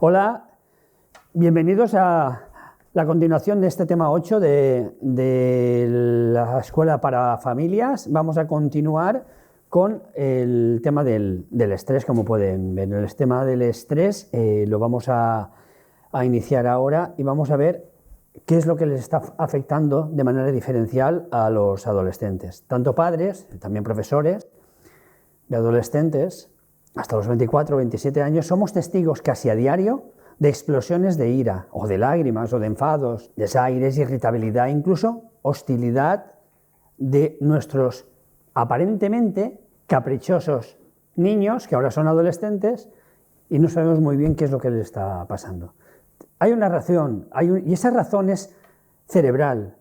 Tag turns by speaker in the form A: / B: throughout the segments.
A: Hola, bienvenidos a la continuación de este tema 8 de la escuela para familias. Vamos a continuar con el tema del estrés, como pueden ver. El tema del estrés lo vamos a iniciar ahora y vamos a ver qué es lo que les está afectando de manera diferencial a los adolescentes. Tanto padres, también profesores de adolescentes, hasta los 24 o 27 años, somos testigos casi a diario de explosiones de ira, o de lágrimas, o de enfados, desaires, irritabilidad, incluso hostilidad de nuestros aparentemente caprichosos niños, que ahora son adolescentes, y no sabemos muy bien qué es lo que les está pasando. Hay una razón, y esa razón es cerebral.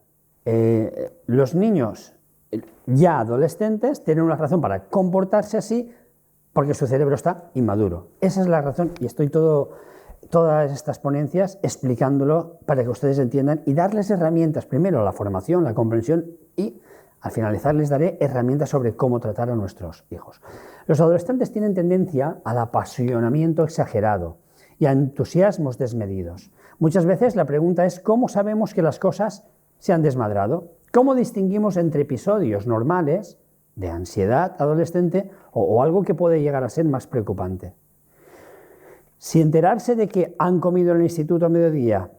A: Los niños ya adolescentes tienen una razón para comportarse así porque su cerebro está inmaduro. Esa es la razón, y estoy todas estas ponencias explicándolo para que ustedes entiendan y darles herramientas, primero la formación, la comprensión, y al finalizar les daré herramientas sobre cómo tratar a nuestros hijos. Los adolescentes tienen tendencia al apasionamiento exagerado y a entusiasmos desmedidos. Muchas veces la pregunta es ¿cómo sabemos que las cosas se han desmadrado? ¿Cómo distinguimos entre episodios normales de ansiedad adolescente o algo que puede llegar a ser más preocupante? Si enterarse de que han comido en el instituto a mediodía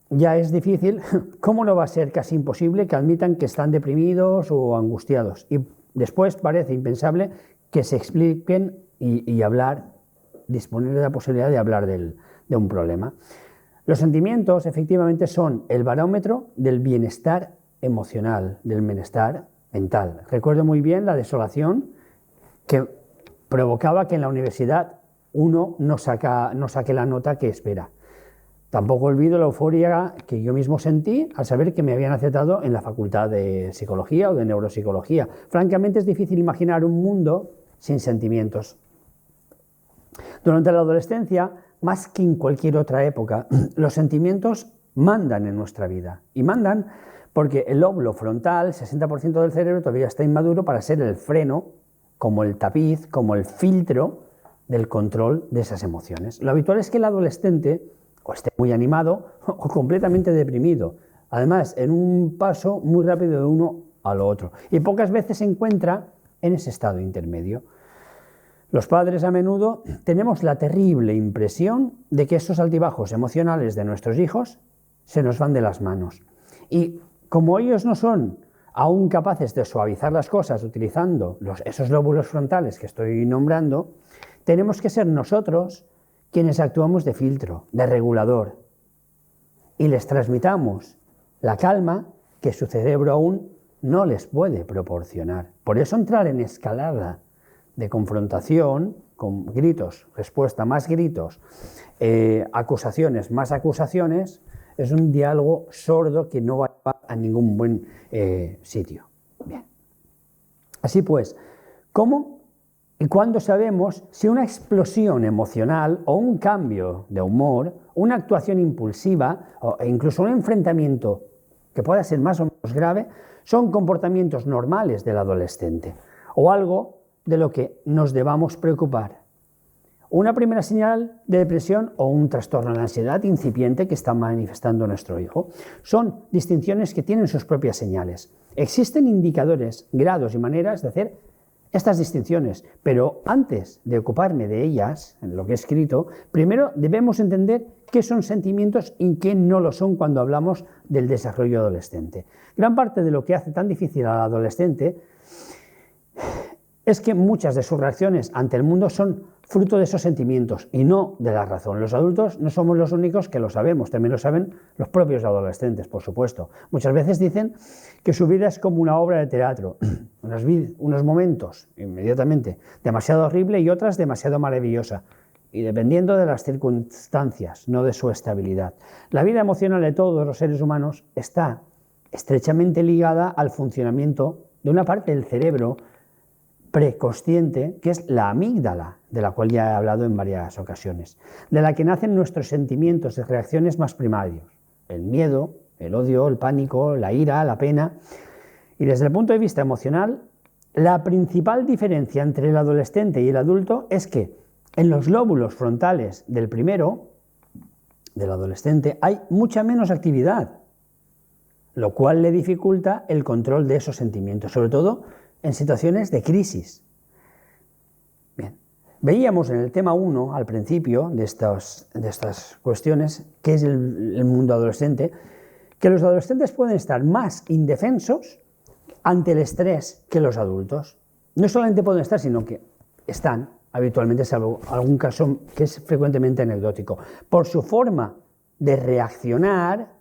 A: ya es difícil, ¿cómo no va a ser casi imposible que admitan que están deprimidos o angustiados? Y después parece impensable que se expliquen y hablar, disponer de la posibilidad de hablar de un problema. Los sentimientos efectivamente son el barómetro del bienestar emocional, del bienestar mental. Recuerdo muy bien la desolación que provocaba que en la universidad uno no saque la nota que espera. Tampoco olvido la euforia que yo mismo sentí al saber que me habían aceptado en la facultad de psicología o de neuropsicología. Francamente es difícil imaginar un mundo sin sentimientos. Durante la adolescencia, más que en cualquier otra época, los sentimientos mandan en nuestra vida. Y mandan porque el lóbulo frontal, 60% del cerebro, todavía está inmaduro para ser el freno, como el tapiz, como el filtro del control de esas emociones. Lo habitual es que el adolescente o esté muy animado o completamente deprimido, además en un paso muy rápido de uno a lo otro, y pocas veces se encuentra en ese estado intermedio. Los padres a menudo tenemos la terrible impresión de que esos altibajos emocionales de nuestros hijos se nos van de las manos, y como ellos no son aún capaces de suavizar las cosas utilizando esos lóbulos frontales que estoy nombrando, tenemos que ser nosotros quienes actuamos de filtro, de regulador, y les transmitamos la calma que su cerebro aún no les puede proporcionar. Por eso entrar en escalada de confrontación, con gritos, respuesta más gritos, acusaciones más acusaciones, es un diálogo sordo que no va a ningún buen sitio. Bien. Así pues, ¿cómo y cuándo sabemos si una explosión emocional o un cambio de humor, una actuación impulsiva e incluso un enfrentamiento que pueda ser más o menos grave son comportamientos normales del adolescente o algo de lo que nos debamos preocupar? Una primera señal de depresión o un trastorno de ansiedad incipiente que está manifestando nuestro hijo son distinciones que tienen sus propias señales. Existen indicadores, grados y maneras de hacer estas distinciones, pero antes de ocuparme de ellas, en lo que he escrito, primero debemos entender qué son sentimientos y qué no lo son cuando hablamos del desarrollo adolescente. Gran parte de lo que hace tan difícil al adolescente es que muchas de sus reacciones ante el mundo son fruto de esos sentimientos y no de la razón. Los adultos no somos los únicos que lo sabemos, también lo saben los propios adolescentes, por supuesto. Muchas veces dicen que su vida es como una obra de teatro, unos momentos inmediatamente demasiado horrible y otras demasiado maravillosa, y dependiendo de las circunstancias, no de su estabilidad. La vida emocional de todos los seres humanos está estrechamente ligada al funcionamiento de una parte del cerebro preconsciente, que es la amígdala, de la cual ya he hablado en varias ocasiones, de la que nacen nuestros sentimientos y reacciones más primarios, el miedo, el odio, el pánico, la ira, la pena. Y desde el punto de vista emocional, la principal diferencia entre el adolescente y el adulto es que en los lóbulos frontales del primero, del adolescente hay mucha menos actividad, lo cual le dificulta el control de esos sentimientos, sobre todo en situaciones de crisis. Bien. Veíamos en el tema 1, al principio de estas cuestiones, que es el mundo adolescente, que los adolescentes pueden estar más indefensos ante el estrés que los adultos. No solamente pueden estar, sino que están habitualmente, salvo algún caso que es frecuentemente anecdótico, por su forma de reaccionar,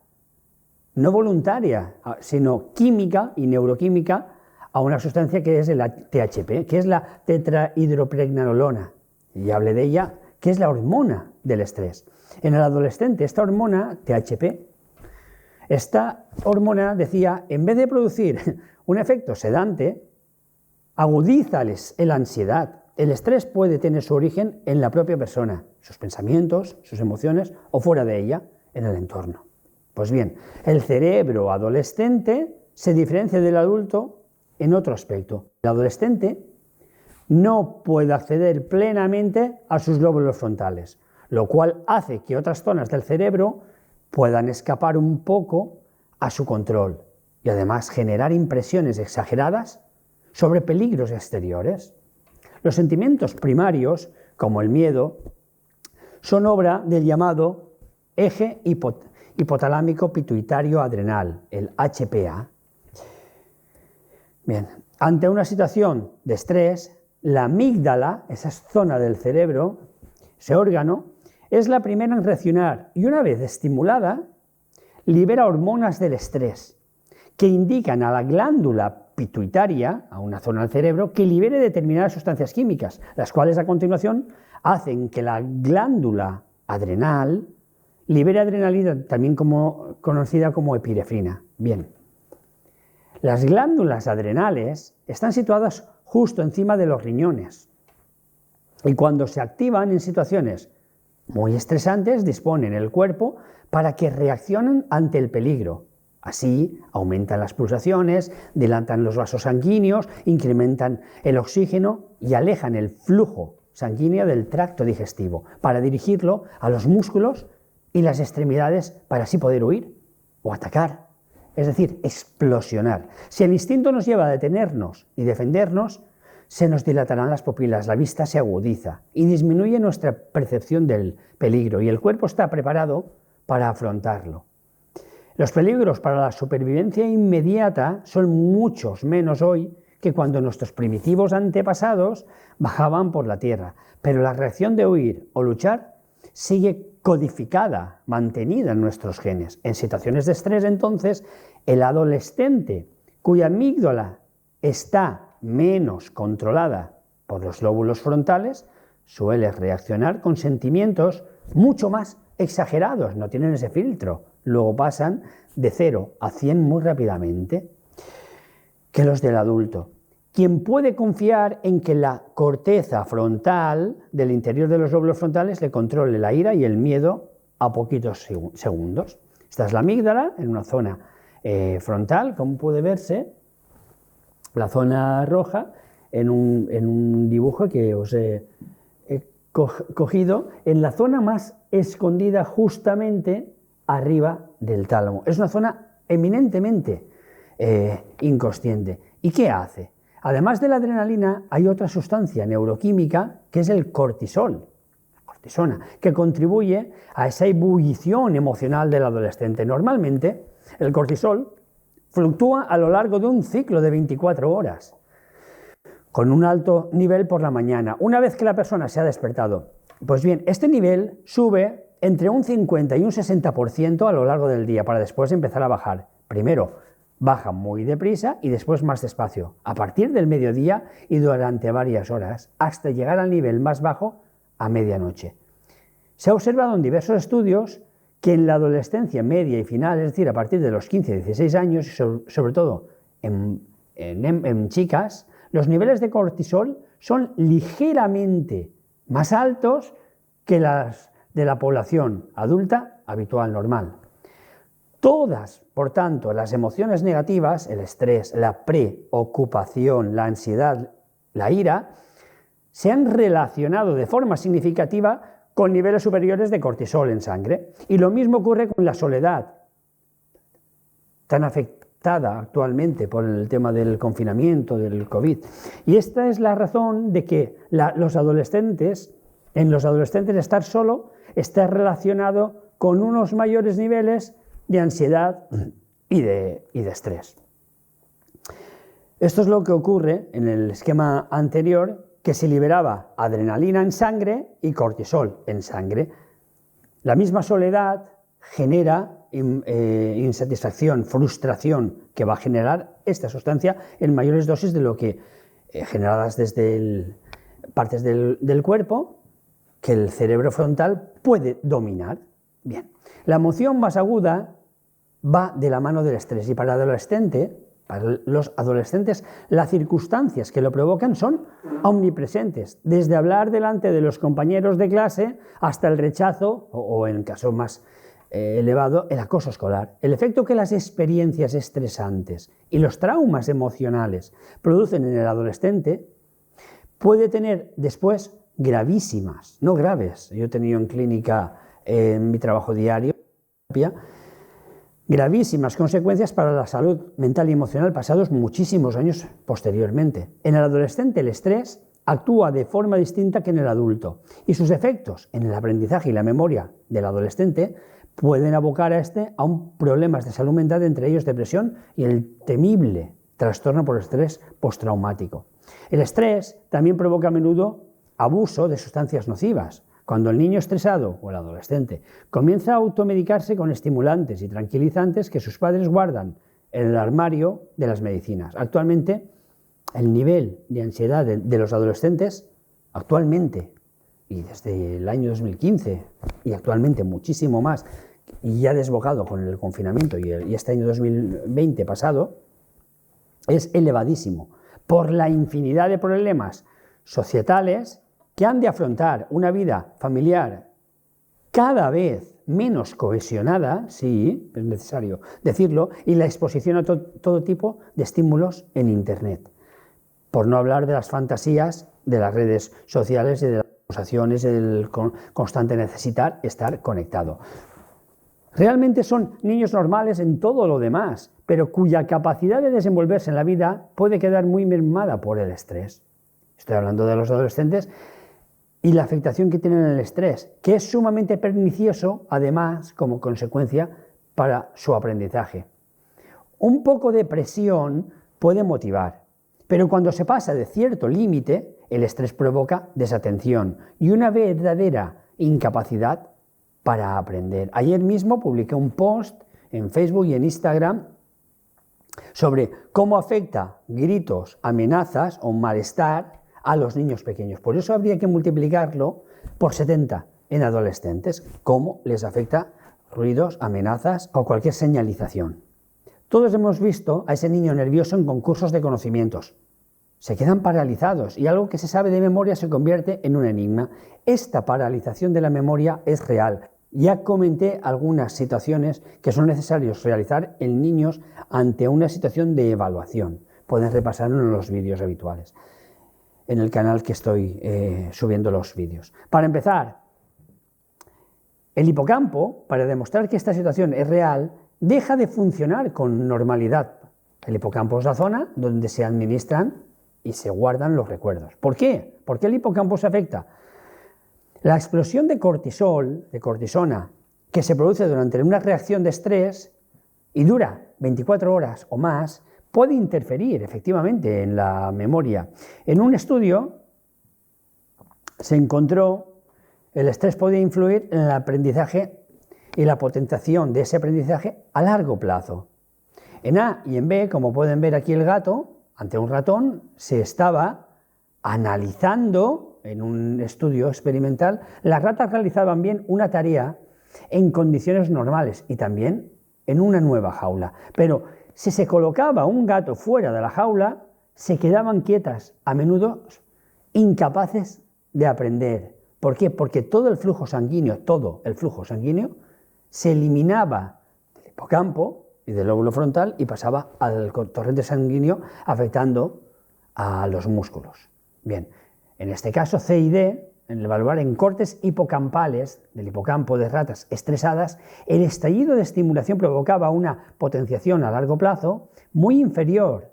A: no voluntaria, sino química y neuroquímica, a una sustancia que es la THP, que es la tetrahidropregnanolona. Ya hablé de ella, que es la hormona del estrés. En el adolescente, esta hormona, THP, esta hormona, decía, en vez de producir un efecto sedante, agudiza la ansiedad. El estrés puede tener su origen en la propia persona, sus pensamientos, sus emociones, o fuera de ella, en el entorno. Pues bien, el cerebro adolescente se diferencia del adulto en otro aspecto. El adolescente no puede acceder plenamente a sus lóbulos frontales, lo cual hace que otras zonas del cerebro puedan escapar un poco a su control y además generar impresiones exageradas sobre peligros exteriores. Los sentimientos primarios, como el miedo, son obra del llamado eje hipotalámico pituitario adrenal, el HPA. Bien, ante una situación de estrés, la amígdala, esa zona del cerebro, ese órgano, es la primera en reaccionar y una vez estimulada, libera hormonas del estrés que indican a la glándula pituitaria, a una zona del cerebro, que libere determinadas sustancias químicas, las cuales a continuación hacen que la glándula adrenal libere adrenalina, también conocida como epinefrina. Bien, las glándulas adrenales están situadas justo encima de los riñones y cuando se activan en situaciones muy estresantes disponen el cuerpo para que reaccionen ante el peligro. Así aumentan las pulsaciones, dilatan los vasos sanguíneos, incrementan el oxígeno y alejan el flujo sanguíneo del tracto digestivo para dirigirlo a los músculos y las extremidades para así poder huir o atacar, es decir, explosionar. Si el instinto nos lleva a detenernos y defendernos, se nos dilatarán las pupilas, la vista se agudiza y disminuye nuestra percepción del peligro y el cuerpo está preparado para afrontarlo. Los peligros para la supervivencia inmediata son muchos menos hoy que cuando nuestros primitivos antepasados bajaban por la tierra, pero la reacción de huir o luchar sigue codificada, mantenida en nuestros genes. En situaciones de estrés, entonces, el adolescente cuya amígdala está menos controlada por los lóbulos frontales suele reaccionar con sentimientos mucho más exagerados, no tienen ese filtro, luego pasan de 0 a 100 muy rápidamente que los del adulto. Quien puede confiar en que la corteza frontal del interior de los lóbulos frontales le controle la ira y el miedo a poquitos segundos. Esta es la amígdala en una zona frontal, como puede verse, la zona roja en un dibujo que os he cogido, en la zona más escondida justamente arriba del tálamo. Es una zona eminentemente inconsciente. ¿Y qué hace? Además de la adrenalina, hay otra sustancia neuroquímica que es el cortisol, la cortisona, que contribuye a esa ebullición emocional del adolescente. Normalmente, el cortisol fluctúa a lo largo de un ciclo de 24 horas, con un alto nivel por la mañana, una vez que la persona se ha despertado. Pues bien, este nivel sube entre un 50 y un 60% a lo largo del día, para después empezar a bajar. Primero, baja muy deprisa y después más despacio, a partir del mediodía y durante varias horas, hasta llegar al nivel más bajo a medianoche. Se ha observado en diversos estudios que en la adolescencia media y final, es decir, a partir de los 15 y 16 años, sobre todo en chicas, los niveles de cortisol son ligeramente más altos que las de la población adulta habitual, normal. Todas, por tanto, las emociones negativas, el estrés, la preocupación, la ansiedad, la ira, se han relacionado de forma significativa con niveles superiores de cortisol en sangre. Y lo mismo ocurre con la soledad, tan afectada actualmente por el tema del confinamiento, del COVID. Y esta es la razón de que en los adolescentes estar solo está relacionado con unos mayores niveles de ansiedad y de estrés. Esto es lo que ocurre en el esquema anterior, que se liberaba adrenalina en sangre y cortisol en sangre. La misma soledad genera insatisfacción, frustración, que va a generar esta sustancia en mayores dosis de lo que generadas desde partes del cuerpo que el cerebro frontal puede dominar. Bien, la emoción más aguda va de la mano del estrés, y para los adolescentes, las circunstancias que lo provocan son omnipresentes, desde hablar delante de los compañeros de clase hasta el rechazo o en caso más elevado, el acoso escolar. El efecto que las experiencias estresantes y los traumas emocionales producen en el adolescente puede tener después gravísimas, no graves. Yo he tenido en clínica, en mi trabajo diario, gravísimas consecuencias para la salud mental y emocional pasados muchísimos años posteriormente. En el adolescente el estrés actúa de forma distinta que en el adulto, y sus efectos en el aprendizaje y la memoria del adolescente pueden abocar a un problemas de salud mental, entre ellos depresión y el temible trastorno por estrés postraumático. El estrés también provoca a menudo abuso de sustancias nocivas. Cuando el niño estresado o el adolescente comienza a automedicarse con estimulantes y tranquilizantes que sus padres guardan en el armario de las medicinas. Actualmente, el nivel de ansiedad de los adolescentes, y desde el año 2015, y actualmente muchísimo más, y ya desbocado con el confinamiento y este año 2020 pasado, es elevadísimo por la infinidad de problemas societales que han de afrontar una vida familiar cada vez menos cohesionada, sí, es necesario decirlo, y la exposición a todo tipo de estímulos en Internet. Por no hablar de las fantasías de las redes sociales y de las acusaciones, del constante necesitar estar conectado. Realmente son niños normales en todo lo demás, pero cuya capacidad de desenvolverse en la vida puede quedar muy mermada por el estrés. Estoy hablando de los adolescentes y la afectación que tienen el estrés, que es sumamente pernicioso, además, como consecuencia, para su aprendizaje. Un poco de presión puede motivar, pero cuando se pasa de cierto límite, el estrés provoca desatención y una verdadera incapacidad para aprender. Ayer mismo publiqué un post en Facebook y en Instagram sobre cómo afecta gritos, amenazas o malestar a los niños pequeños. Por eso habría que multiplicarlo por 70 en adolescentes, cómo les afecta ruidos, amenazas o cualquier señalización. Todos hemos visto a ese niño nervioso en concursos de conocimientos. Se quedan paralizados y algo que se sabe de memoria se convierte en un enigma. Esta paralización de la memoria es real. Ya comenté algunas situaciones que son necesarios realizar en niños ante una situación de evaluación. Pueden repasarlo en los vídeos habituales, en el canal que estoy subiendo los vídeos. Para empezar, el hipocampo, para demostrar que esta situación es real, deja de funcionar con normalidad. El hipocampo es la zona donde se administran y se guardan los recuerdos. ¿Por qué? ¿Por qué el hipocampo se afecta? La explosión de cortisol, de cortisona, que se produce durante una reacción de estrés y dura 24 horas o más, puede interferir efectivamente en la memoria. En un estudio se encontró que el estrés podía influir en el aprendizaje y la potenciación de ese aprendizaje a largo plazo. En A y en B, como pueden ver aquí el gato, ante un ratón, se estaba analizando en un estudio experimental, las ratas realizaban bien una tarea en condiciones normales y también en una nueva jaula. Pero si se colocaba un gato fuera de la jaula, se quedaban quietas, a menudo incapaces de aprender. ¿Por qué? Porque todo el flujo sanguíneo se eliminaba del hipocampo y del lóbulo frontal y pasaba al torrente sanguíneo, afectando a los músculos. Bien, en este caso C y D en evaluar en cortes hipocampales del hipocampo de ratas estresadas, el estallido de estimulación provocaba una potenciación a largo plazo muy inferior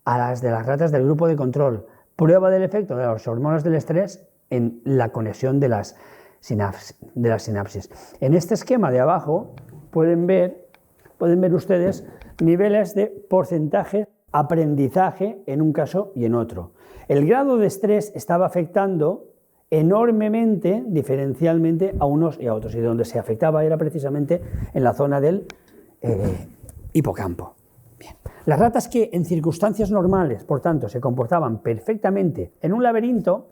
A: a las de las ratas del grupo de control, prueba del efecto de las hormonas del estrés en la conexión de las sinapsis. En este esquema de abajo pueden ver ustedes niveles de porcentaje aprendizaje en un caso y en otro. El grado de estrés estaba afectando enormemente, diferencialmente, a unos y a otros, y donde se afectaba era precisamente en la zona del hipocampo. Bien. Las ratas que en circunstancias normales, por tanto, se comportaban perfectamente en un laberinto,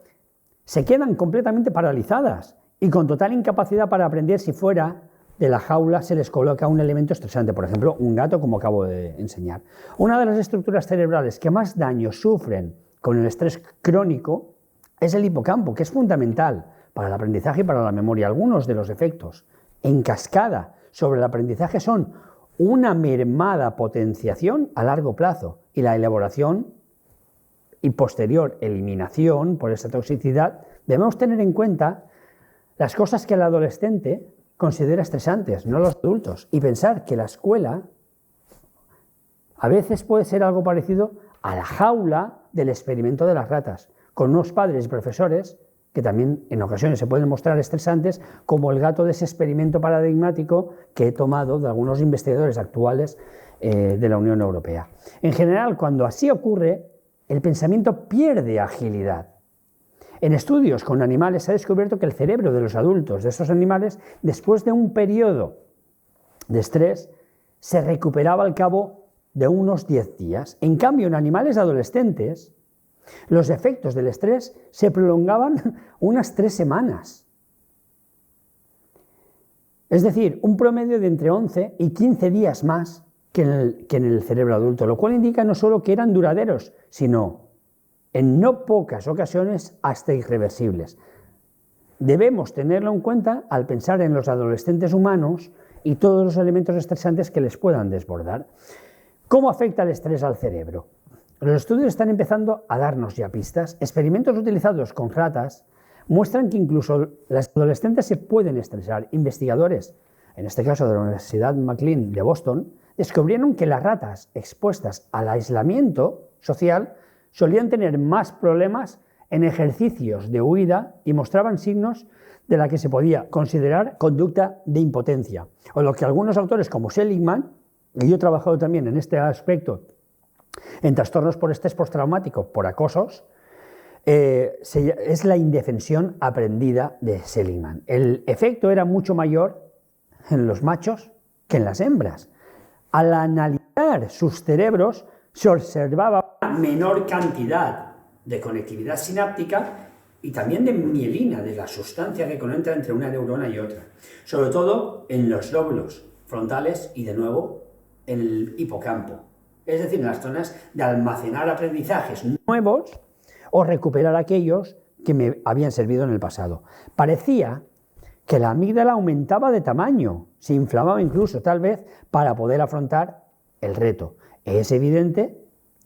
A: se quedan completamente paralizadas y con total incapacidad para aprender si fuera de la jaula se les coloca un elemento estresante, por ejemplo, un gato, como acabo de enseñar. Una de las estructuras cerebrales que más daño sufren con el estrés crónico es el hipocampo, que es fundamental para el aprendizaje y para la memoria. Algunos de los efectos en cascada sobre el aprendizaje son una mermada potenciación a largo plazo y la elaboración y posterior eliminación por esa toxicidad. Debemos tener en cuenta las cosas que el adolescente considera estresantes, no los adultos, y pensar que la escuela a veces puede ser algo parecido a la jaula del experimento de las ratas, con unos padres y profesores que también en ocasiones se pueden mostrar estresantes, como el gato de ese experimento paradigmático que he tomado de algunos investigadores actuales de la Unión Europea. En general, cuando así ocurre, el pensamiento pierde agilidad. En estudios con animales se ha descubierto que el cerebro de los adultos de estos animales, después de un periodo de estrés, se recuperaba al cabo de unos 10 días. En cambio, en animales adolescentes, los efectos del estrés se prolongaban unas 3 semanas. Es decir, un promedio de entre 11 y 15 días más que en el cerebro adulto, lo cual indica no solo que eran duraderos, sino en no pocas ocasiones hasta irreversibles. Debemos tenerlo en cuenta al pensar en los adolescentes humanos y todos los elementos estresantes que les puedan desbordar. ¿Cómo afecta el estrés al cerebro? Los estudios están empezando a darnos ya pistas. Experimentos utilizados con ratas muestran que incluso las adolescentes se pueden estresar. Investigadores, en este caso de la Universidad McLean de Boston, descubrieron que las ratas expuestas al aislamiento social solían tener más problemas en ejercicios de huida y mostraban signos de la que se podía considerar conducta de impotencia, o lo que algunos autores como Seligman, y yo he trabajado también en este aspecto en trastornos por estrés postraumático por acosos, es la indefensión aprendida de Seligman. El efecto era mucho mayor en los machos que en las hembras. Al analizar sus cerebros se observaba una menor cantidad de conectividad sináptica y también de mielina, de la sustancia que conecta entre una neurona y otra, sobre todo en los lóbulos frontales y de nuevo en el hipocampo, es decir, en las zonas de almacenar aprendizajes nuevos o recuperar aquellos que me habían servido en el pasado. Parecía que la amígdala aumentaba de tamaño, se inflamaba incluso, tal vez, para poder afrontar el reto. Es evidente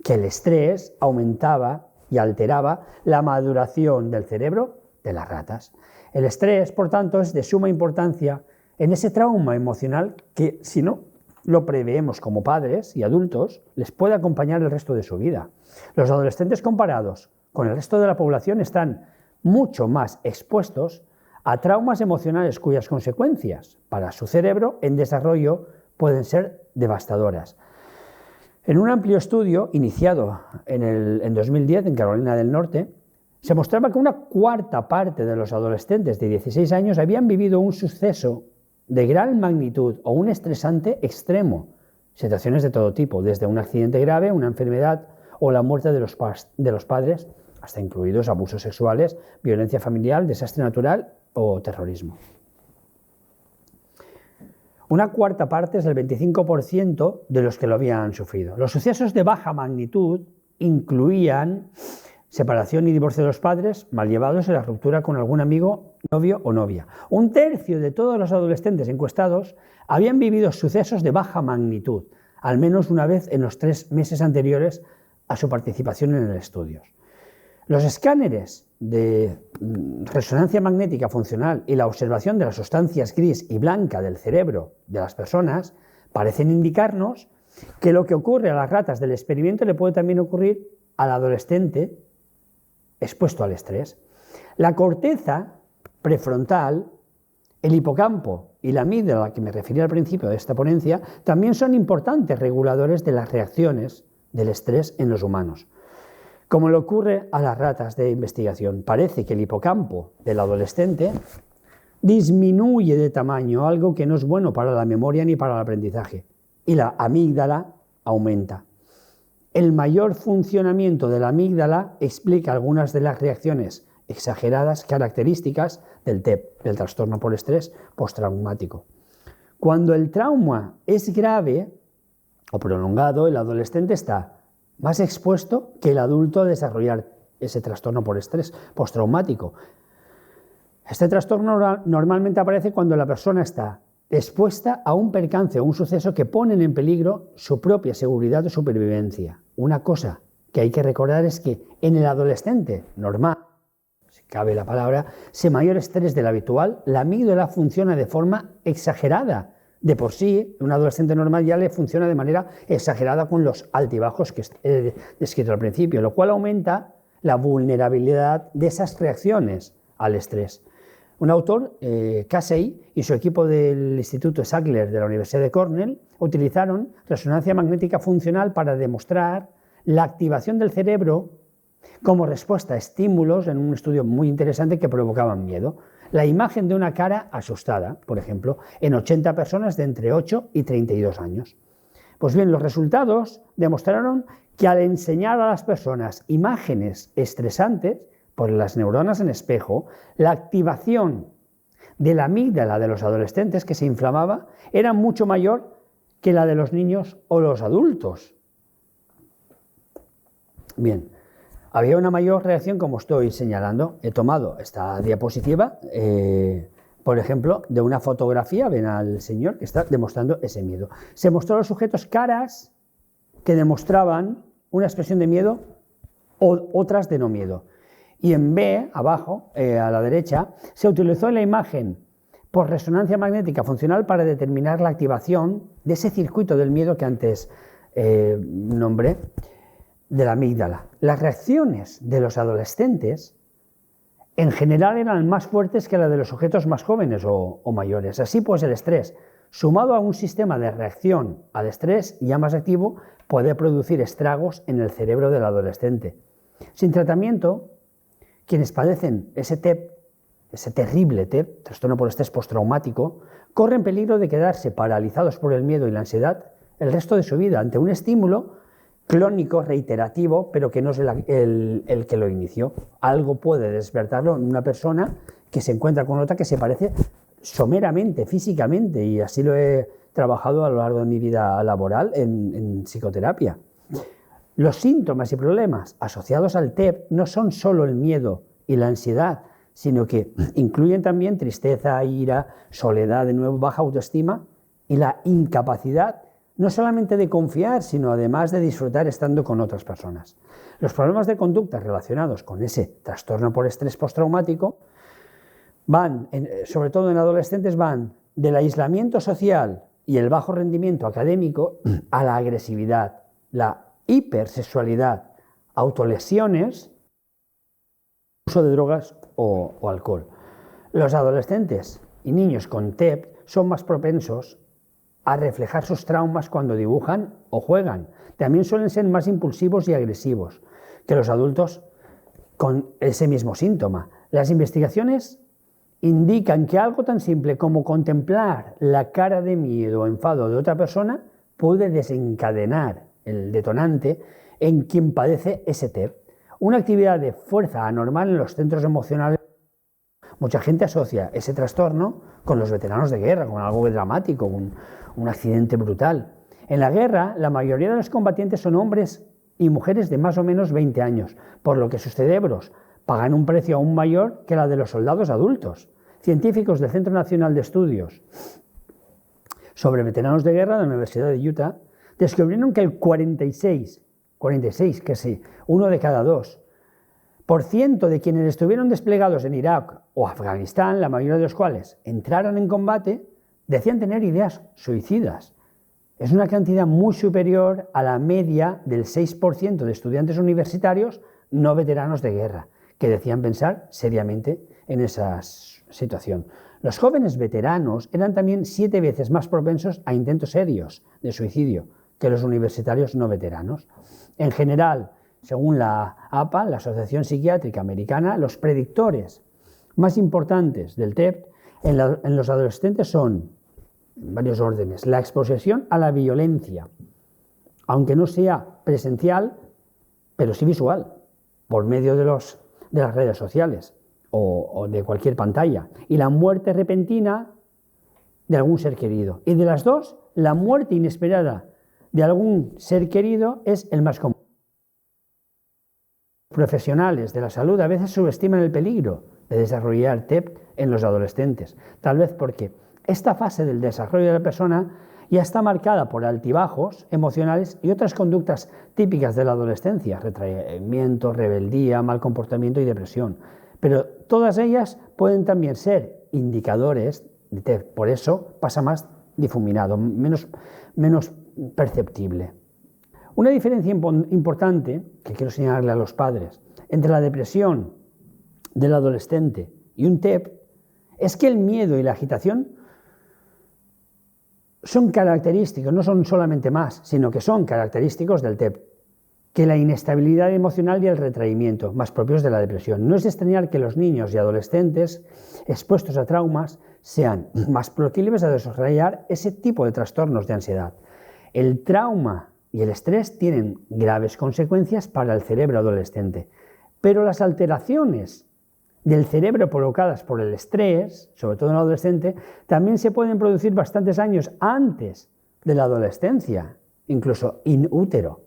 A: que el estrés aumentaba y alteraba la maduración del cerebro de las ratas. El estrés, por tanto, es de suma importancia en ese trauma emocional que, si no lo preveemos como padres y adultos, les puede acompañar el resto de su vida. Los adolescentes comparados con el resto de la población están mucho más expuestos a traumas emocionales cuyas consecuencias para su cerebro en desarrollo pueden ser devastadoras. En un amplio estudio iniciado en 2010 en Carolina del Norte, se mostraba que una cuarta parte de los adolescentes de 16 años habían vivido un suceso de gran magnitud o un estresante extremo, situaciones de todo tipo, desde un accidente grave, una enfermedad o la muerte de los padres, hasta incluidos abusos sexuales, violencia familiar, desastre natural o terrorismo. Una cuarta parte es el 25% de los que lo habían sufrido. Los sucesos de baja magnitud incluían separación y divorcio de los padres, mal llevados y la ruptura con algún amigo, novio o novia. Un tercio de todos los adolescentes encuestados habían vivido sucesos de baja magnitud, al menos una vez en los 3 meses anteriores a su participación en el estudio. Los escáneres de resonancia magnética funcional y la observación de las sustancias gris y blanca del cerebro de las personas parecen indicarnos que lo que ocurre a las ratas del experimento le puede también ocurrir al adolescente expuesto al estrés. La corteza prefrontal, el hipocampo y la amígdala, a la que me referí al principio de esta ponencia, también son importantes reguladores de las reacciones del estrés en los humanos. Como le ocurre a las ratas de investigación, parece que el hipocampo del adolescente disminuye de tamaño, algo que no es bueno para la memoria ni para el aprendizaje, y la amígdala aumenta. El mayor funcionamiento de la amígdala explica algunas de las reacciones exageradas características del TEP, del trastorno por estrés postraumático. Cuando el trauma es grave o prolongado, el adolescente está más expuesto que el adulto a desarrollar ese trastorno por estrés postraumático. Este trastorno normalmente aparece cuando la persona está expuesta a un percance o un suceso que ponen en peligro su propia seguridad o supervivencia. Una cosa que hay que recordar es que en el adolescente normal, si cabe la palabra, sin mayor estrés del habitual, la amígdala funciona de forma exagerada. De por sí, un adolescente normal ya le funciona de manera exagerada con los altibajos que he descrito al principio, lo cual aumenta la vulnerabilidad de esas reacciones al estrés. Un autor, Casey, y su equipo del Instituto Sackler de la Universidad de Cornell utilizaron resonancia magnética funcional para demostrar la activación del cerebro como respuesta a estímulos en un estudio muy interesante que provocaban miedo. La imagen de una cara asustada, por ejemplo, en 80 personas de entre 8 y 32 años. Pues bien, los resultados demostraron que al enseñar a las personas imágenes estresantes por las neuronas en espejo, la activación de la amígdala de los adolescentes que se inflamaba era mucho mayor que la de los niños o los adultos. Bien, había una mayor reacción, como estoy señalando. He tomado esta diapositiva, por ejemplo, de una fotografía. Ven al señor que está demostrando ese miedo. Se mostró a los sujetos caras que demostraban una expresión de miedo o otras de no miedo. Y en B, abajo, a la derecha, se utilizó la imagen por resonancia magnética funcional para determinar la activación de ese circuito del miedo que antes nombré, de la amígdala. Las reacciones de los adolescentes en general eran más fuertes que las de los sujetos más jóvenes o mayores. Así pues, el estrés, sumado a un sistema de reacción al estrés ya más activo, puede producir estragos en el cerebro del adolescente. Sin tratamiento, quienes padecen ese TEP, ese terrible TEP, trastorno por estrés postraumático, corren peligro de quedarse paralizados por el miedo y la ansiedad el resto de su vida ante un estímulo crónico, reiterativo, pero que no es el que lo inició. Algo puede despertarlo en una persona que se encuentra con otra que se parece someramente, físicamente, y así lo he trabajado a lo largo de mi vida laboral en psicoterapia. Los síntomas y problemas asociados al TEP no son solo el miedo y la ansiedad, sino que incluyen también tristeza, ira, soledad, de nuevo baja autoestima y la incapacidad no solamente de confiar, sino además de disfrutar estando con otras personas. Los problemas de conducta relacionados con ese trastorno por estrés postraumático van, sobre todo en adolescentes, van del aislamiento social y el bajo rendimiento académico a la agresividad, la hipersexualidad, autolesiones, uso de drogas o alcohol. Los adolescentes y niños con TEP son más propensos a reflejar sus traumas cuando dibujan o juegan. También suelen ser más impulsivos y agresivos que los adultos con ese mismo síntoma. Las investigaciones indican que algo tan simple como contemplar la cara de miedo o enfado de otra persona puede desencadenar el detonante en quien padece ese TEP. Una actividad de fuerza anormal en los centros emocionales. Mucha gente asocia ese trastorno con los veteranos de guerra, con algo dramático, con un accidente brutal. En la guerra, la mayoría de los combatientes son hombres y mujeres de más o menos 20 años, por lo que sus cerebros pagan un precio aún mayor que la de los soldados adultos. Científicos del Centro Nacional de Estudios sobre Veteranos de Guerra de la Universidad de Utah descubrieron que el 46, que sí, uno de cada dos % de quienes estuvieron desplegados en Irak o Afganistán, la mayoría de los cuales entraron en combate, decían tener ideas suicidas. Es una cantidad muy superior a la media del 6% de estudiantes universitarios no veteranos de guerra, que decían pensar seriamente en esa situación. Los jóvenes veteranos eran también 7 veces más propensos a intentos serios de suicidio que los universitarios no veteranos. En general, según la APA, la Asociación Psiquiátrica Americana, los predictores más importantes del TEP en los adolescentes son, en varios órdenes, la exposición a la violencia, aunque no sea presencial, pero sí visual, por medio de las redes sociales o de cualquier pantalla, y la muerte repentina de algún ser querido. Y de las dos, la muerte inesperada de algún ser querido es el más común. Los profesionales de la salud a veces subestiman el peligro de desarrollar TEP en los adolescentes, tal vez porque esta fase del desarrollo de la persona ya está marcada por altibajos emocionales y otras conductas típicas de la adolescencia, retraimiento, rebeldía, mal comportamiento y depresión. Pero todas ellas pueden también ser indicadores de TEP, por eso pasa más difuminado, menos perceptible. Una diferencia importante que quiero señalarle a los padres entre la depresión del adolescente y un TEP es que el miedo y la agitación son característicos, no son solamente más, sino que son característicos del TEP, que la inestabilidad emocional y el retraimiento, más propios de la depresión. No es de extrañar que los niños y adolescentes expuestos a traumas sean más proclives a desarrollar ese tipo de trastornos de ansiedad. El trauma y el estrés tienen graves consecuencias para el cerebro adolescente, pero las alteraciones del cerebro provocadas por el estrés, sobre todo en el adolescente, también se pueden producir bastantes años antes de la adolescencia, incluso in útero.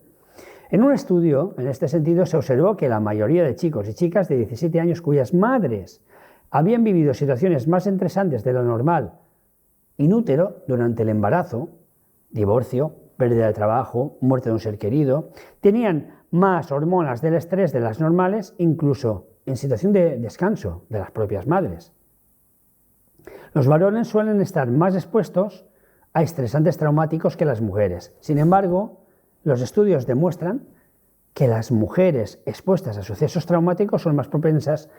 A: En un estudio, en este sentido, se observó que la mayoría de chicos y chicas de 17 años cuyas madres habían vivido situaciones más estresantes de lo normal in útero durante el embarazo, divorcio, pérdida de trabajo, muerte de un ser querido, tenían más hormonas del estrés de las normales, incluso en situación de descanso de las propias madres. Los varones suelen estar más expuestos a estresantes traumáticos que las mujeres. Sin embargo, los estudios demuestran que las mujeres expuestas a sucesos traumáticos son más propensas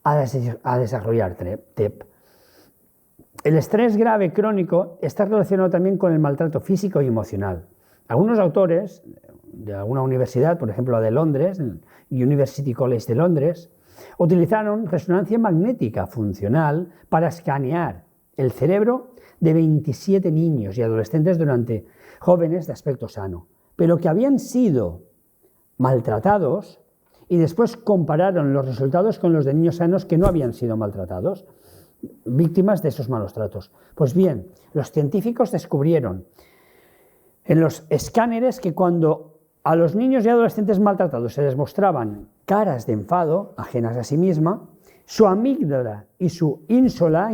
A: a desarrollar TEP. El estrés grave crónico está relacionado también con el maltrato físico y emocional. Algunos autores de alguna universidad, por ejemplo la de Londres, el University College de Londres, utilizaron resonancia magnética funcional para escanear el cerebro de 27 niños y adolescentes jóvenes de aspecto sano, pero que habían sido maltratados, y después compararon los resultados con los de niños sanos que no habían sido maltratados, víctimas de esos malos tratos. Pues bien, los científicos descubrieron en los escáneres que cuando a los niños y adolescentes maltratados se les mostraban caras de enfado, ajenas a sí misma, su amígdala y su ínsula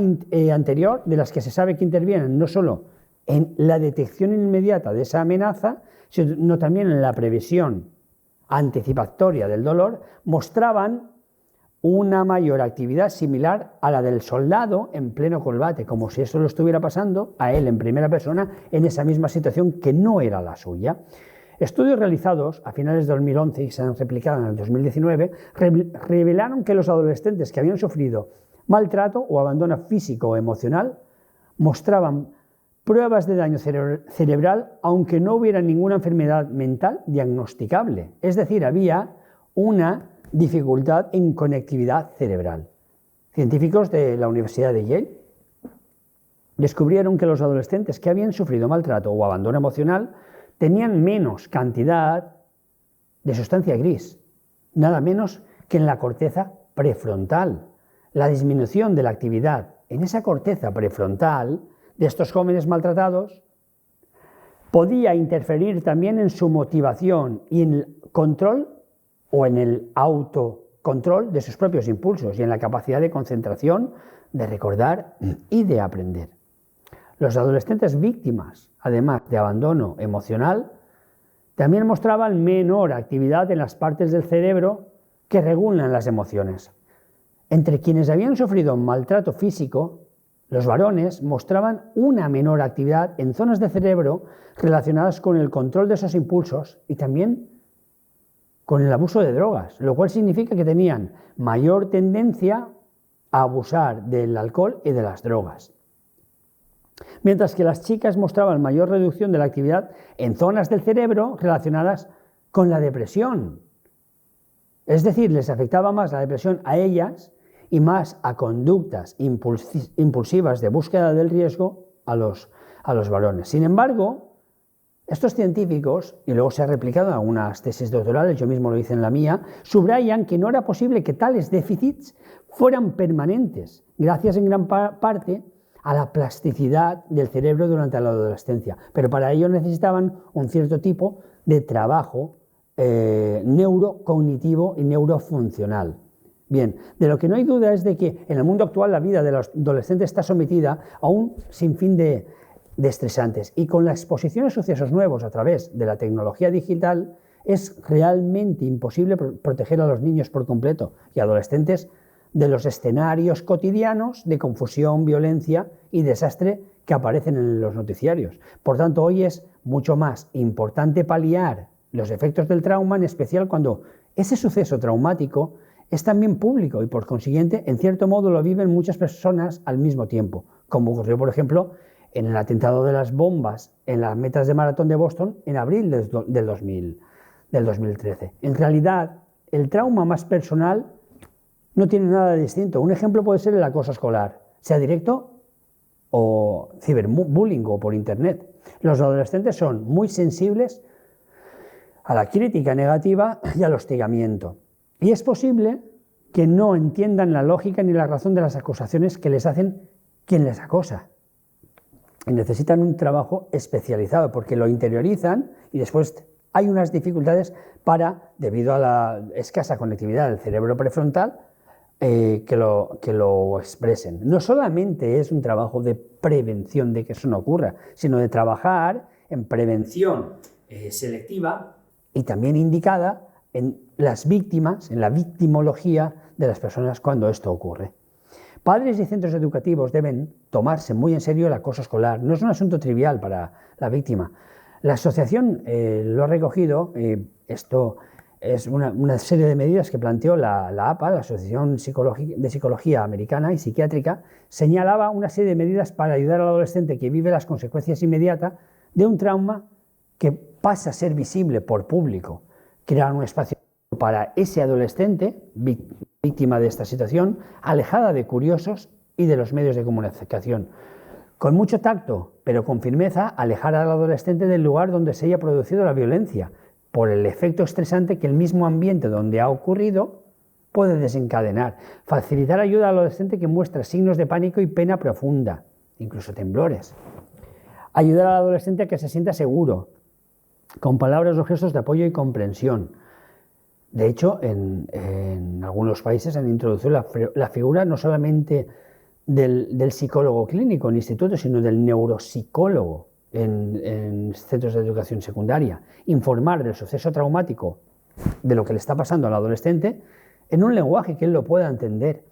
A: anterior, de las que se sabe que intervienen no solo en la detección inmediata de esa amenaza, sino también en la previsión anticipatoria del dolor, mostraban una mayor actividad similar a la del soldado en pleno combate, como si eso lo estuviera pasando a él en primera persona en esa misma situación que no era la suya. Estudios realizados a finales de 2011 y se han replicado en el 2019 revelaron que los adolescentes que habían sufrido maltrato o abandono físico o emocional mostraban pruebas de daño cerebral aunque no hubiera ninguna enfermedad mental diagnosticable. Es decir, había una dificultad en conectividad cerebral. Científicos de la Universidad de Yale descubrieron que los adolescentes que habían sufrido maltrato o abandono emocional tenían menos cantidad de sustancia gris, nada menos que en la corteza prefrontal. La disminución de la actividad en esa corteza prefrontal de estos jóvenes maltratados podía interferir también en su motivación y en el control o en el autocontrol de sus propios impulsos y en la capacidad de concentración, de recordar y de aprender. Los adolescentes víctimas, además de abandono emocional, también mostraban menor actividad en las partes del cerebro que regulan las emociones. Entre quienes habían sufrido maltrato físico, los varones mostraban una menor actividad en zonas del cerebro relacionadas con el control de esos impulsos y también con el abuso de drogas, lo cual significa que tenían mayor tendencia a abusar del alcohol y de las drogas. Mientras que las chicas mostraban mayor reducción de la actividad en zonas del cerebro relacionadas con la depresión. Es decir, les afectaba más la depresión a ellas y más a conductas impulsivas de búsqueda del riesgo a los varones. Sin embargo, estos científicos, y luego se ha replicado en algunas tesis doctorales, yo mismo lo hice en la mía, subrayan que no era posible que tales déficits fueran permanentes, gracias en gran parte a la plasticidad del cerebro durante la adolescencia. Pero para ello necesitaban un cierto tipo de trabajo neurocognitivo y neurofuncional. Bien, de lo que no hay duda es de que en el mundo actual la vida de los adolescentes está sometida a un sinfín de estresantes, y con la exposición a sucesos nuevos a través de la tecnología digital es realmente imposible proteger a los niños por completo y adolescentes de los escenarios cotidianos de confusión, violencia y desastre que aparecen en los noticiarios. Por tanto, hoy es mucho más importante paliar los efectos del trauma, en especial cuando ese suceso traumático es también público y, por consiguiente, en cierto modo lo viven muchas personas al mismo tiempo, como ocurrió, por ejemplo, en el atentado de las bombas en las metas de maratón de Boston en abril del 2013. En realidad, el trauma más personal no tiene nada de distinto. Un ejemplo puede ser el acoso escolar, sea directo o ciberbullying o por internet. Los adolescentes son muy sensibles a la crítica negativa y al hostigamiento. Y es posible que no entiendan la lógica ni la razón de las acusaciones que les hacen quien les acosa. Y necesitan un trabajo especializado porque lo interiorizan y después hay unas dificultades debido a la escasa conectividad del cerebro prefrontal, que lo expresen. No solamente es un trabajo de prevención de que eso no ocurra, sino de trabajar en prevención selectiva y también indicada en las víctimas, en la victimología de las personas cuando esto ocurre. Padres y centros educativos deben tomarse muy en serio el acoso escolar. No es un asunto trivial para la víctima. La asociación lo ha recogido, esto es una serie de medidas que planteó la APA, la Asociación de Psicología Americana y Psiquiátrica, señalaba una serie de medidas para ayudar al adolescente que vive las consecuencias inmediatas de un trauma que pasa a ser visible por público. Crear un espacio para ese adolescente víctima de esta situación, alejada de curiosos y de los medios de comunicación. Con mucho tacto, pero con firmeza, alejar al adolescente del lugar donde se haya producido la violencia, por el efecto estresante que el mismo ambiente donde ha ocurrido puede desencadenar. Facilitar ayuda al adolescente que muestra signos de pánico y pena profunda, incluso temblores. Ayudar al adolescente a que se sienta seguro, con palabras o gestos de apoyo y comprensión. De hecho, en algunos países han introducido la figura no solamente del psicólogo clínico en institutos, sino del neuropsicólogo en centros de educación secundaria. Informar del suceso traumático, de lo que le está pasando al adolescente, en un lenguaje que él lo pueda entender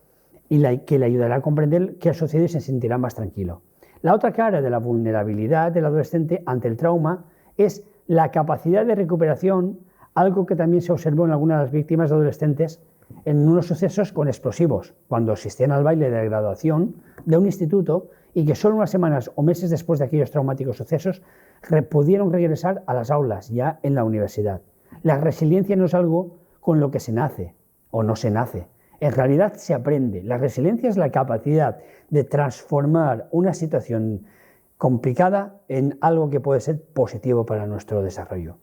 A: y que le ayudará a comprender qué ha sucedido y se sentirá más tranquilo. La otra cara de la vulnerabilidad del adolescente ante el trauma es la capacidad de recuperación, algo que también se observó en algunas de las víctimas adolescentes en unos sucesos con explosivos, cuando asistían al baile de graduación de un instituto y que solo unas semanas o meses después de aquellos traumáticos sucesos pudieron regresar a las aulas ya en la universidad. La resiliencia no es algo con lo que se nace o no se nace, en realidad se aprende. La resiliencia es la capacidad de transformar una situación complicada en algo que puede ser positivo para nuestro desarrollo.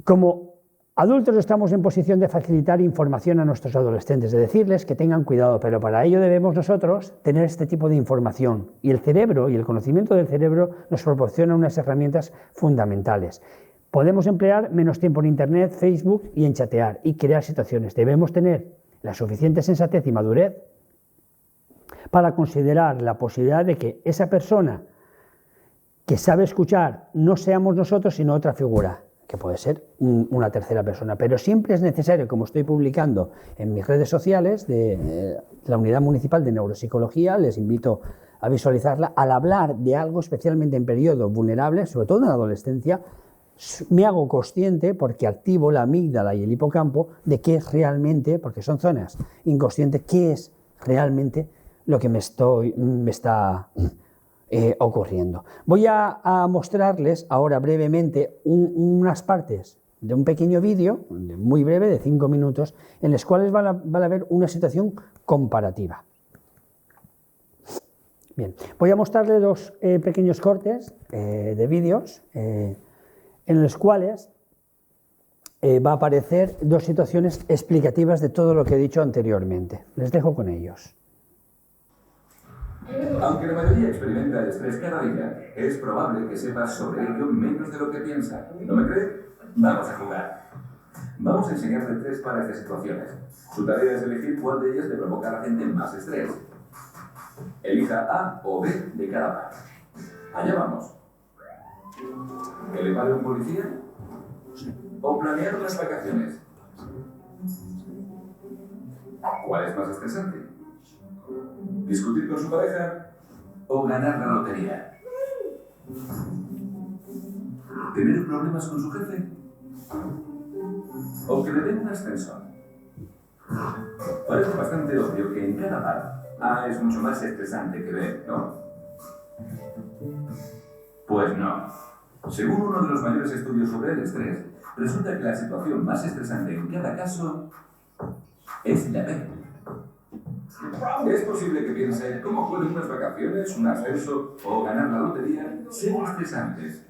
A: Como adultos estamos en posición de facilitar información a nuestros adolescentes, de decirles que tengan cuidado, pero para ello debemos nosotros tener este tipo de información. Y el cerebro y el conocimiento del cerebro nos proporciona unas herramientas fundamentales. Podemos emplear menos tiempo en Internet, Facebook y en chatear y crear situaciones. Debemos tener la suficiente sensatez y madurez para considerar la posibilidad de que esa persona que sabe escuchar no seamos nosotros, sino otra figura, que puede ser una tercera persona, pero siempre es necesario, como estoy publicando en mis redes sociales de la Unidad Municipal de Neuropsicología, les invito a visualizarla, al hablar de algo especialmente en periodos vulnerables, sobre todo en la adolescencia, me hago consciente, porque activo la amígdala y el hipocampo, de qué es realmente, porque son zonas inconscientes, qué es realmente lo que me está ocurriendo. Voy a mostrarles ahora brevemente unas partes de un pequeño vídeo, muy breve, de 5 minutos, en los cuales van a ver una situación comparativa. Bien, voy a mostrarles dos pequeños cortes de vídeos en los cuales va a aparecer dos situaciones explicativas de todo lo que he dicho anteriormente. Les dejo con ellos.
B: Aunque la mayoría experimenta el estrés cada día, es probable que sepas sobre ello menos de lo que piensa. ¿No me cree? Vamos a jugar. Vamos a enseñarte 3 pares de situaciones. Su tarea es elegir cuál de ellas le provoca a la gente más estrés. Elija A o B de cada par. Allá vamos. ¿Que le pare un policía? ¿O planear unas vacaciones? ¿Cuál es más estresante? ¿Discutir con su pareja o ganar la lotería? ¿Tener problemas con su jefe? ¿O que le den un ascensor? Parece bastante obvio que en cada par A es mucho más estresante que B, ¿no? Pues no. Según uno de los mayores estudios sobre el estrés, resulta que la situación más estresante en cada caso es la B. Es posible que piense cómo pueden unas vacaciones, un ascenso o ganar la lotería ser estresantes.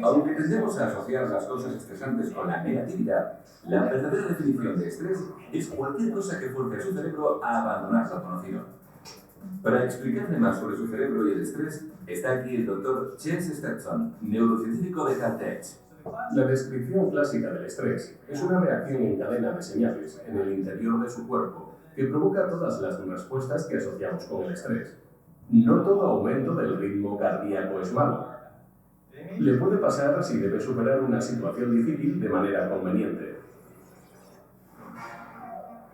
B: Aunque tendemos a asociar las cosas estresantes con la negatividad, la verdadera definición de estrés es cualquier cosa que fuerce a su cerebro a abandonar lo conocido. Para explicarle más sobre su cerebro y el estrés, está aquí el doctor Chase Stetson, neurocientífico de Caltech.
C: La descripción clásica del estrés es una reacción en cadena de señales en el interior de su cuerpo que provoca todas las respuestas que asociamos con el estrés. No todo aumento del ritmo cardíaco es malo. Le puede pasar si debe superar una situación difícil de manera conveniente.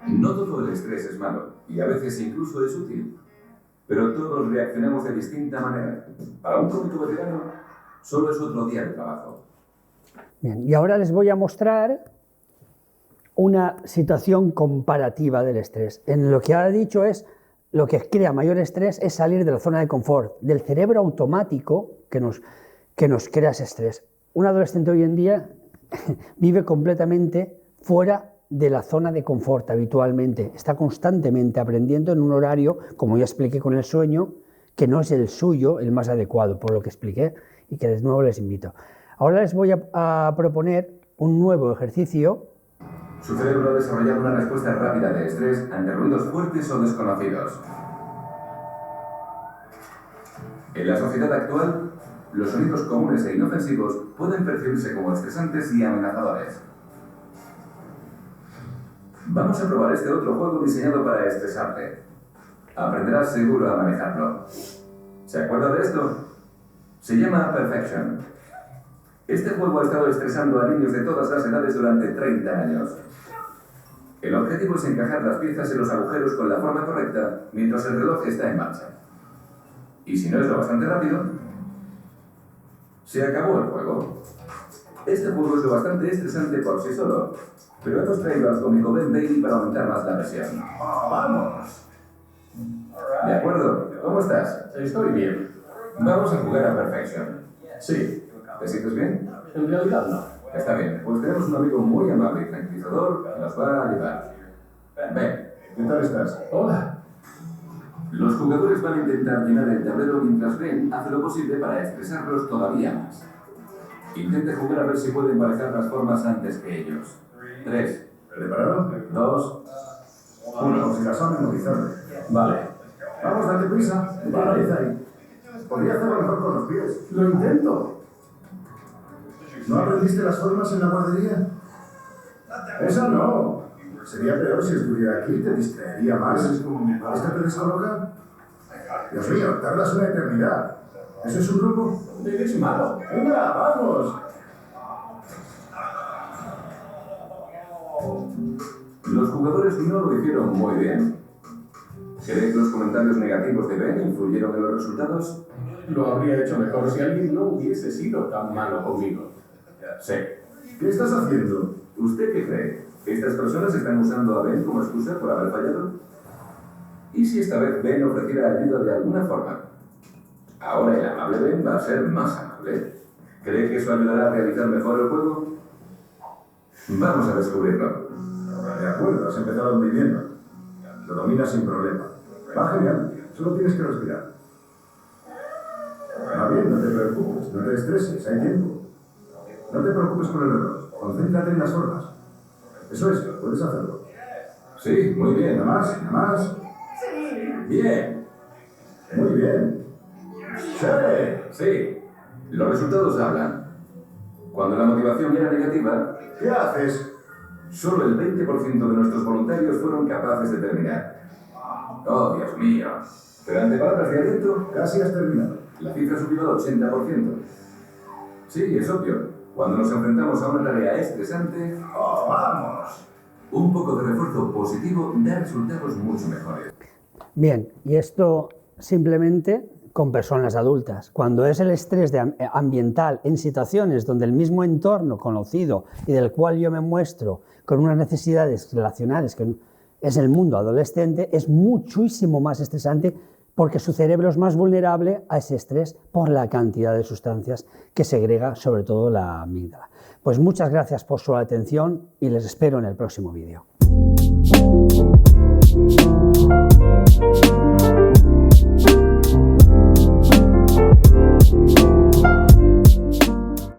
B: No todo el estrés es malo, y a veces incluso es útil. Pero todos reaccionamos de distinta manera. Para un cómico veterano, solo es otro día de trabajo.
A: Bien, y ahora les voy a mostrar una situación comparativa del estrés. En lo que ha dicho es, lo que crea mayor estrés es salir de la zona de confort, del cerebro automático que nos crea ese estrés. Un adolescente hoy en día vive completamente fuera de la zona de confort habitualmente, está constantemente aprendiendo en un horario, como ya expliqué con el sueño, que no es el suyo el más adecuado, por lo que expliqué y que de nuevo les invito. Ahora les voy a proponer un nuevo ejercicio.
B: Su cerebro ha desarrollado una respuesta rápida de estrés ante ruidos fuertes o desconocidos. En la sociedad actual, los sonidos comunes e inofensivos pueden percibirse como estresantes y amenazadores. Vamos a probar este otro juego diseñado para estresarte. Aprenderás seguro a manejarlo. ¿Se acuerda de esto? Se llama Perfection. Este juego ha estado estresando a niños de todas las edades durante 30 años. El objetivo es encajar las piezas en los agujeros con la forma correcta mientras el reloj está en marcha. Y si no es lo bastante rápido, se acabó el juego. Este juego es lo bastante estresante por sí solo, pero hemos traído al cómico Ben Bailey para aumentar más la presión. ¡Vamos! ¿De acuerdo? ¿Cómo estás?
C: Estoy bien.
B: Vamos a jugar a Perfection.
C: Sí.
B: ¿Te sientes bien?
C: En realidad no.
B: Está bien, pues tenemos un amigo muy amable y tranquilizador que nos va a ayudar. Ven, ¿qué tal estás?
C: Hola.
B: Los jugadores van a intentar llenar el tablero mientras Ben hace lo posible para estresarlos todavía más. Intente jugar a ver si puede emparejar las formas antes que ellos. 3.
D: ¿Preparado?
B: 2.
D: Uno, si la saben memorizarlo.
C: Vale.
D: Vamos, date prisa.
C: Vale.
D: Ahí. Podría hacerlo mejor con los pies.
C: Lo intento.
D: ¿No aprendiste las formas en la guardería? Esa no. Sería peor si estuviera aquí, te distraería más. ¿Esta te descoloca? Dios mío, tardas una eternidad. ¿Eso es un grupo?
C: Eres malo.
D: ¡Venga, vamos!
B: jugadores no lo hicieron muy bien. ¿Cree que los comentarios negativos de Ben influyeron en los resultados?
C: Lo habría hecho mejor si alguien no hubiese sido tan malo conmigo.
B: Sí.
D: ¿Qué estás haciendo?
B: ¿Usted qué cree? ¿Estas personas están usando a Ben como excusa por haber fallado? ¿Y si esta vez Ben ofreciera ayuda de alguna forma? Ahora el amable Ben va a ser más amable. ¿Cree que eso ayudará a realizar mejor el juego? Vamos a descubrirlo.
D: De acuerdo, has empezado muy bien. Lo dominas sin problema. Va genial, solo tienes que respirar. Va bien, no te preocupes, no te estreses, hay tiempo. No te preocupes por el reloj, concéntrate en las formas. Eso es, puedes hacerlo.
B: Sí, muy bien.
D: Nada más, nada más.
B: Bien.
D: Muy bien. ¡Sí!
B: Sí. Los resultados hablan. Cuando la motivación era negativa,
D: ¿Qué haces?
B: solo el 20% de nuestros voluntarios fueron capaces de terminar. Oh, Dios mío. Pero ante palabras de aliento,
D: Casi has terminado.
B: la cifra subió al 80%. Sí, es obvio. Cuando nos enfrentamos a una tarea estresante,
D: ¡Oh, vamos!
B: un poco de refuerzo positivo da resultados mucho mejores.
A: Bien, y esto simplemente con personas adultas. Cuando es el estrés ambiental en situaciones donde el mismo entorno conocido y del cual yo me muestro con unas necesidades relacionales, que es el mundo adolescente, es muchísimo más estresante porque su cerebro es más vulnerable a ese estrés por la cantidad de sustancias que segrega, sobre todo la amígdala. Pues muchas gracias por su atención y les espero en el próximo vídeo.